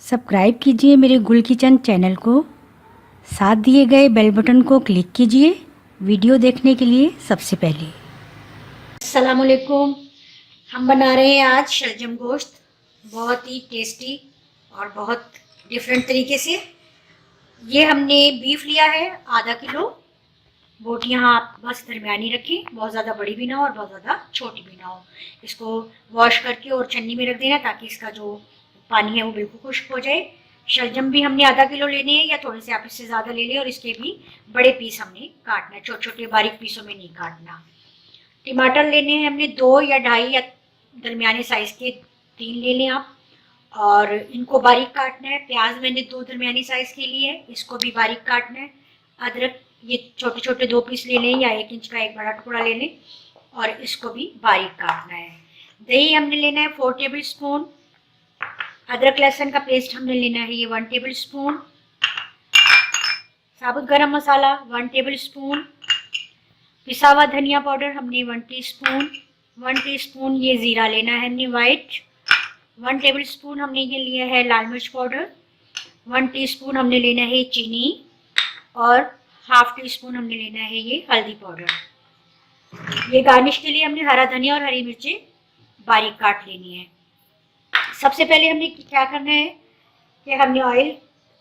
Subscribe कीजिए मेरे गुल किचन चैनल को, साथ दिए गए बेल बटन को क्लिक कीजिए वीडियो देखने के लिए सबसे पहले। अस्सलाम वालेकुम। हम बना रहे हैं आज शलजम गोश्त, बहुत ही टेस्टी और बहुत डिफरेंट तरीके से। ये हमने बीफ लिया है आधा किलो। बोटियाँ आप बस दरमियानी रखें, बहुत ज़्यादा बड़ी भी ना हो और बहुत ज़्यादा छोटी भी ना हो। इसको वॉश करके और छन्नी में रख देना ताकि इसका जो पानी है वो बिल्कुल खुश्क हो जाए। शलजम भी हमने आधा किलो लेने हैं या थोड़े से आप इससे ज़्यादा ले लें और इसके भी बड़े पीस हमने काटना है, छोटे छोटे बारीक पीसों में नहीं काटना। टमाटर लेने हैं हमने 2 या 2.5 या दरमियाने साइज़ के 3 ले लें आप, और इनको बारीक काटना है। प्याज मैंने 2 दरमियानी साइज़ के लिए है, इसको भी बारीक काटना है। अदरक ये छोटे छोटे 2 पीस ले लें या 1 इंच का एक बड़ा टुकड़ा ले लें और इसको भी बारीक काटना है। दही हमने लेना है 4 टेबल स्पून। अदरक लहसुन का पेस्ट हमने लेना है ये 1 टेबल स्पून। साबुत गरम मसाला 1 टेबल स्पून। पिसा हुआ धनिया पाउडर हमने 1 टीस्पून। 1 टीस्पून ये ज़ीरा लेना है हमने वाइट। 1 टेबल स्पून हमने ये लिया है लाल मिर्च पाउडर। 1 टीस्पून हमने लेना है चीनी और ½ टीस्पून हमने लेना है ये हल्दी पाउडर। ये गार्निश के लिए हमने हरा धनिया और हरी मिर्ची बारीक काट लेनी है। सबसे पहले हमने क्या करना है कि हमने ऑयल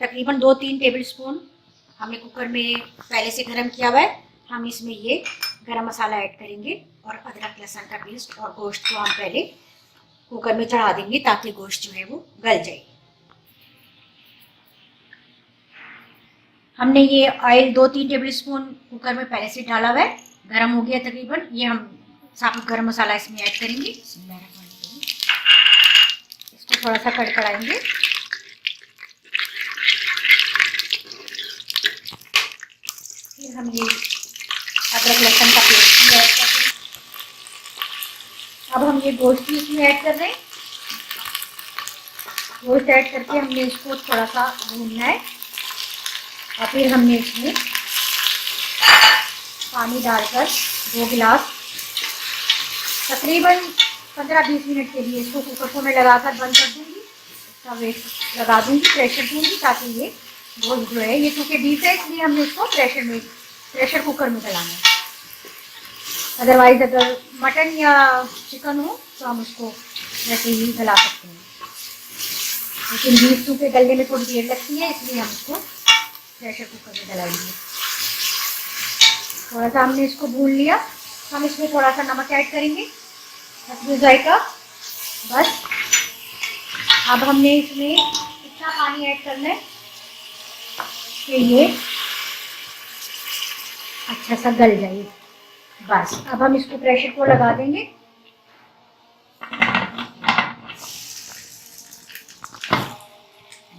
तकरीबन 2-3 टेबल स्पून हमने कुकर में पहले से गर्म किया हुआ है। हम इसमें ये गरम मसाला ऐड करेंगे और अदरक लहसुन का पेस्ट और गोश्त को हम पहले कुकर में चढ़ा देंगे ताकि गोश्त जो है वो गल जाए। हमने ये ऑयल 2-3 टेबल स्पून कुकर में पहले से डाला हुआ है, गर्म हो गया तकरीबन। ये हम साबुत गरम मसाला इसमें ऐड करेंगे। इसको थोड़ा सा कड़कड़ाएंगे। फिर हम ये अदरक लहसुन का पेस्ट भी ऐड कर देंगे। अब हम ये गोश्त भी इसमें ऐड कर रहे हैं। गोश्त ऐड करके हमने इसको थोड़ा सा भूनना है और फिर हमने इसमें पानी डालकर 2 गिलास तकरीबन 15-20 मिनट के लिए इसको कुकर को मैं लगाकर बंद कर दूंगी। इसका वेट लगा दूंगी, प्रेशर दूंगी ताकि ये गोश्त जो है, ये चूँकि बीफ है इसलिए हमने इसको प्रेशर कुकर में चलाना है। अदरवाइज अगर मटन या चिकन हो तो हम उसको वैसे ही गला सकते हैं, लेकिन बीफ चूँकि गलने में थोड़ी देर लगती है इसलिए हम इसको प्रेशर कुकर में डलाएंगे। थोड़ा सा हमने इसको भून लिया। हम इसमें थोड़ा सा नमक ऐड करेंगे, हस्बे जायका बस। अब हमने इसमें इतना पानी ऐड करना है कि ये अच्छा सा गल जाए बस। अब हम इसको प्रेशर को लगा देंगे।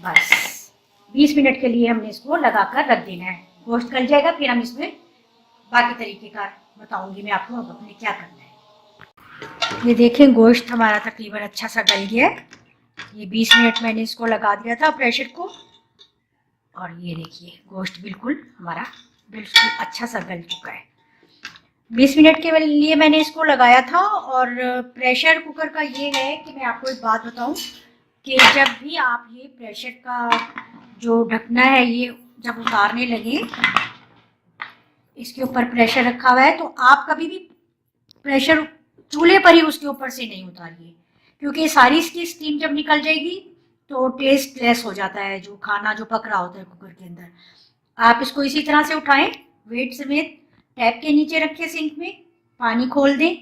बस 20 मिनट के लिए हमने इसको लगाकर रख देना है। गोश्त गल जाएगा फिर हम इसमें बाकी तरीके का बताऊंगी मैं आपको अब अपने क्या करना है। ये देखें गोश्त हमारा तकरीबन अच्छा सा गल गया है। ये 20 मिनट मैंने इसको लगा दिया था प्रेशर को और ये देखिए गोश्त बिल्कुल हमारा बिल्कुल अच्छा सा गल चुका है। 20 मिनट के लिए मैंने इसको लगाया था। और प्रेशर कुकर का ये है कि मैं आपको एक बात बताऊं कि जब भी आप ये प्रेशर का जो ढकना है ये जब उतारने लगे, इसके ऊपर प्रेशर रखा हुआ है तो आप कभी भी प्रेशर चूल्हे पर ही उसके ऊपर से नहीं उतारिए, क्योंकि सारी इसकी स्टीम जब निकल जाएगी तो टेस्ट लेस हो जाता है जो खाना जो पक रहा होता है कुकर के अंदर। आप इसको इसी तरह से उठाएं, वेट समेत टैप के नीचे रखें, सिंक में पानी खोल दें,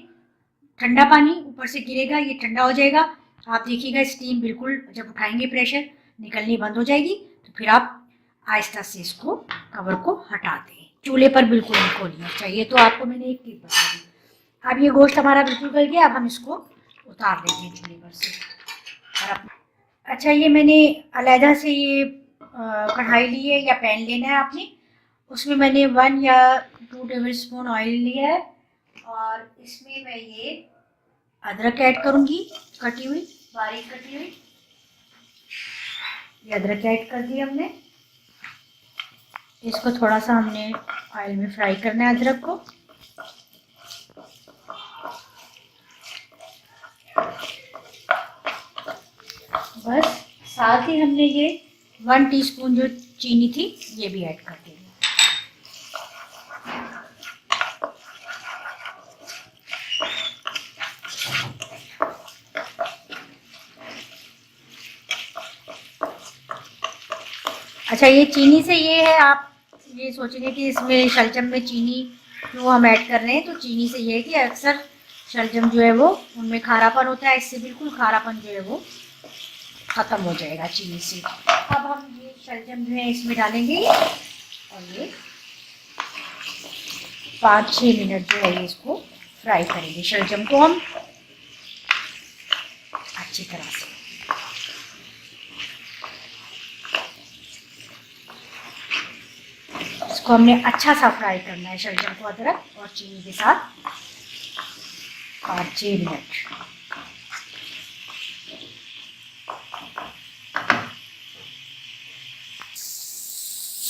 ठंडा पानी ऊपर से गिरेगा, ये ठंडा हो जाएगा। आप देखिएगा स्टीम बिल्कुल जब उठाएंगे प्रेशर निकलनी बंद हो जाएगी। तो फिर आप आहिस्ता से इसको कवर को हटा दें, चूल्हे पर बिल्कुल नहीं खोलिए। चाहिए तो आपको मैंने एक टिप बता दी। अब ये गोश्त हमारा बिल्कुल गल गया। अब हम इसको उतार देंगे चूल्हे पर से। और अच्छा, ये मैंने अलहदा से ये कढ़ाई ली है या पैन लेना है आपने, उसमें मैंने 1 या 2 टेबल स्पून ऑयल लिया है और इसमें मैं ये अदरक ऐड करूँगी, कटी हुई बारीक कटी हुई। ये अदरक ऐड कर दी हमने। इसको थोड़ा सा हमने ऑयल में फ्राई करना है अदरक को। बस साथ ही हमने ये 1 टीस्पून जो चीनी थी ये भी ऐड कर देंगे। अच्छा, ये चीनी से ये है, आप ये सोचेंगे कि इसमें शलजम में चीनी क्यों हम ऐड कर रहे हैं, तो चीनी से ये है कि अक्सर शलजम जो है वो उनमें खारापन होता है, इससे बिल्कुल खारापन जो है वो ख़त्म हो जाएगा चीनी से। अब हम ये शलजम जो है इसमें डालेंगे और ये 5-6 मिनट जो है ये इसको फ्राई करेंगे। शलजम को हम अच्छी तरह से इसको हमने अच्छा सा फ्राई करना है, शलजम को अदरक और चीनी के साथ 5-6 मिनट।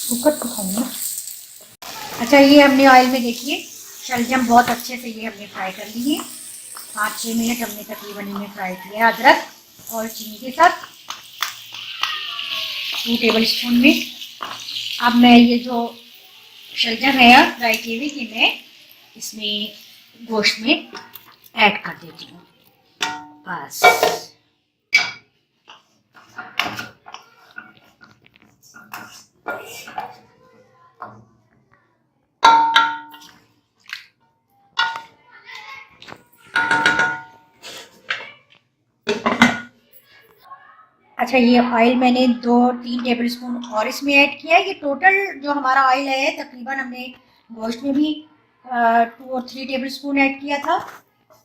कुकर को खाऊंगा। अच्छा, ये हमने ऑयल में देखिए शलजम बहुत अच्छे से ये हमने फ्राई कर लिए। 5-6 मिनट हमने तकरीबन इन्हें फ्राई किया है अदरक और चीनी के साथ 2 टेबल स्पून में। अब मैं ये जो शलजम है फ्राई की हुई कि मैं इसमें गोश्त में ऐड कर देती हूँ। बस अच्छा, ये ऑयल मैंने 2-3 टेबल स्पून और इसमें ऐड किया है। ये टोटल जो हमारा ऑयल है तकरीबन हमने गोश्त में भी 2 और 3 टेबल स्पून ऐड किया था।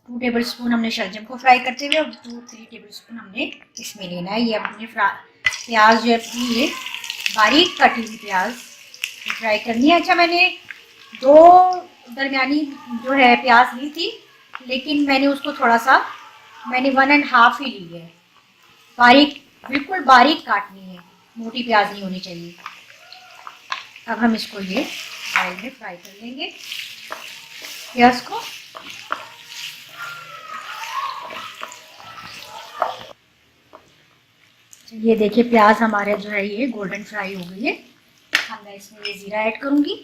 2 टेबल स्पून हमने शलजम को फ्राई करते हुए और 2-3 टेबल स्पून हमने इसमें लेना है। ये अपने प्याज जो है अपनी ये बारीक कटी हुई प्याज फ्राई करनी है। अच्छा, मैंने 2 दरमियानी जो है प्याज ली थी, लेकिन मैंने उसको थोड़ा सा 1.5 ही ली है। बारीक, बिल्कुल बारीक काटनी है, मोटी प्याज नहीं होनी चाहिए। अब हम इसको ये ऑयल में फ्राई कर लेंगे प्याज को। ये देखिए प्याज हमारे जो है ये गोल्डन फ्राई हो गई है। अब मैं इसमें ये जीरा ऐड करूंगी।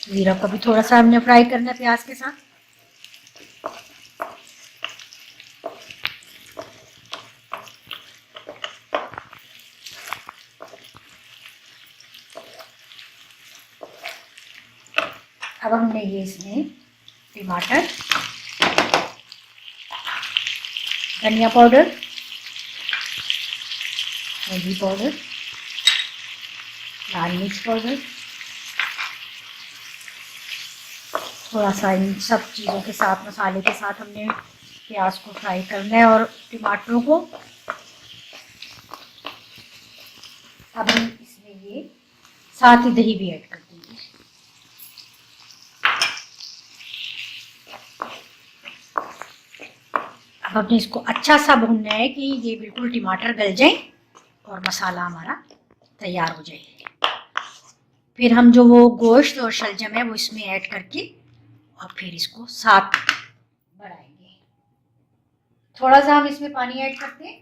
जीरा को भी थोड़ा सा हमने फ्राई करना है प्याज के साथ। अब हमने ये इसमें टमाटर, धनिया पाउडर, हल्दी पाउडर, लाल मिर्च पाउडर, थोड़ा सा इन सब चीज़ों के साथ, मसाले के साथ हमने प्याज को फ्राई करना है और टमाटरों को। अब हम इसमें ये साथ ही दही भी ऐड कर देंगे। अब हमने इसको अच्छा सा भूनना है कि ये बिल्कुल टमाटर गल जाए और मसाला हमारा तैयार हो जाए। फिर हम जो वो गोश्त और शलजम है वो इसमें ऐड करके और फिर इसको साथ बढ़ाएंगे। थोड़ा सा हम इसमें पानी ऐड करते हैं।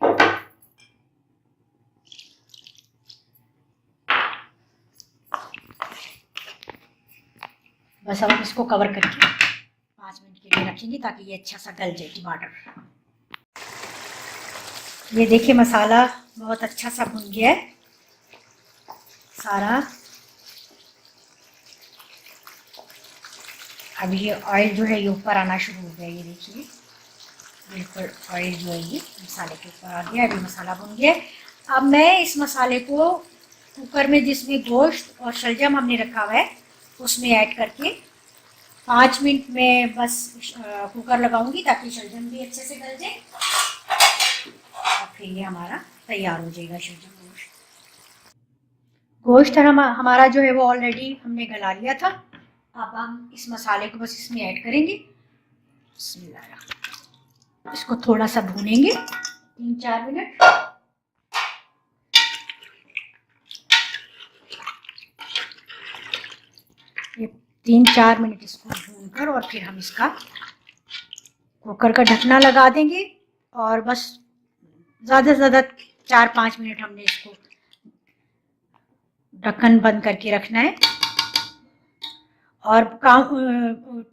बस हम इसको कवर करके 5 मिनट के लिए रखेंगे ताकि ये अच्छा सा गल जाए टमाटर। ये देखिए मसाला बहुत अच्छा सा भुन गया है सारा। अब ये ऑयल जो है ये ऊपर आना शुरू हो गया। ये देखिए बिल्कुल ऑयल जो है ये मसाले के ऊपर आ गया। अभी मसाला भुन गया। अब मैं इस मसाले को कुकर में जिसमें गोश्त और शलजम हमने रखा हुआ है उसमें ऐड करके 5 मिनट में बस कुकर लगाऊंगी ताकि शलजम भी अच्छे से गल जाए और फिर ये हमारा तैयार हो जाएगा शलजम गोश्त। गोश्त हमारा जो है वो ऑलरेडी हमने गला लिया था। अब हम इस मसाले को बस इसमें ऐड करेंगे। इसको थोड़ा सा भूनेंगे 3-4 मिनट। ये 3-4 मिनट इसको भूनकर और फिर हम इसका कुकर का ढकना लगा देंगे और बस ज़्यादा से ज़्यादा 4-5 मिनट हमने इसको ढक्कन बंद करके रखना है। और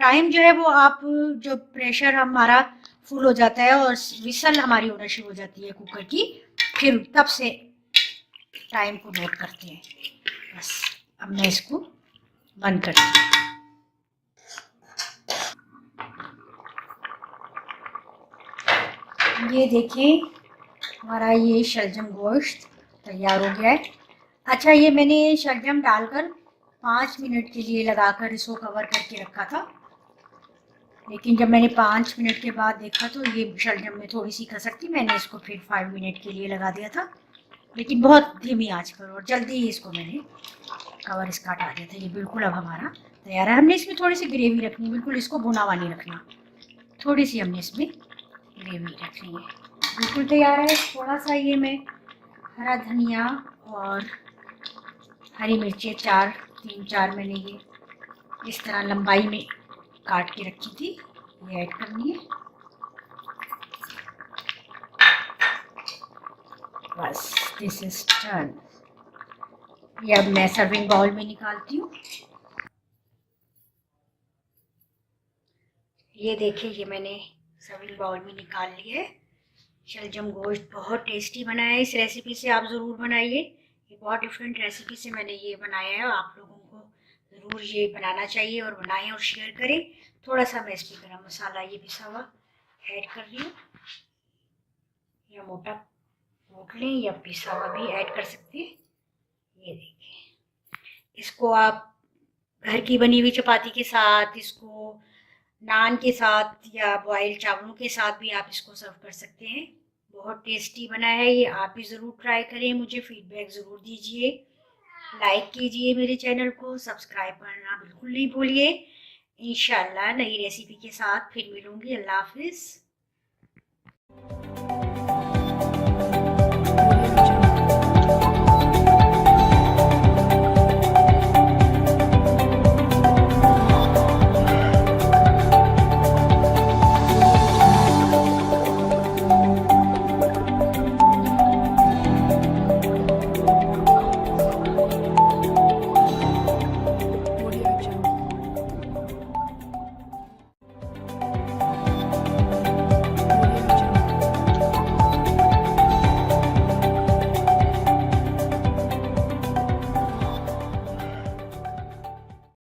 टाइम जो है वो आप जो प्रेशर हमारा फुल हो जाता है और विसल हमारी होना शुरू हो जाती है कुकर की, फिर तब से टाइम को नोट करते हैं। बस अब मैं इसको बंद करती हूँ। ये देखिए हमारा ये शलजम गोश्त तैयार हो गया है। अच्छा, ये मैंने शलजम डालकर 5 मिनट के लिए लगाकर इसको कवर करके रखा था, लेकिन जब मैंने 5 मिनट के बाद देखा तो ये शलजम में थोड़ी सी कसर थी। मैंने इसको फिर 5 मिनट के लिए लगा दिया था, लेकिन बहुत धीमी आंच पर, और जल्दी ही इसको मैंने कवर इसका हटा दिया था। ये बिल्कुल अब हमारा तैयार है। हमने इसमें थोड़ी सी ग्रेवी रखनी, बिल्कुल इसको भुना हुआ नहीं रखना, थोड़ी सी हमने इसमें ग्रेवी रखनी है। बिल्कुल तैयार है। थोड़ा सा ये मैं हरा धनिया और हरी मिर्चें 3-4 मैंने ये इस तरह लंबाई में काट के रखी थी, ये ऐड करनी है। बस दिस इज डन। ये अब मैं सर्विंग बाउल में निकालती हूँ। ये देखिए, ये मैंने सर्विंग बाउल में निकाल लिया है। शलजम गोश्त बहुत टेस्टी बना है। इस रेसिपी से आप ज़रूर बनाइए। ये बहुत डिफरेंट रेसिपी से मैंने ये बनाया है, आप लोगों को ज़रूर ये बनाना चाहिए और बनाएं और शेयर करें। थोड़ा सा मैं इसमें गरम मसाला ये पिसा हुआ ऐड कर रही हूँ, या मोटा कूट लें या पिसा हुआ भी ऐड कर सकते हैं। ये देखिए, इसको आप घर की बनी हुई चपाती के साथ, इसको नान के साथ या बॉइल्ड चावलों के साथ भी आप इसको सर्व कर सकते हैं। बहुत टेस्टी बना है ये, आप भी ज़रूर ट्राई करें। मुझे फीडबैक ज़रूर दीजिए, लाइक कीजिए मेरे चैनल को, सब्सक्राइब करना बिल्कुल नहीं भूलिए। इंशाल्लाह नई रेसिपी के साथ फिर मिलूंगी। अल्लाह हाफिज़।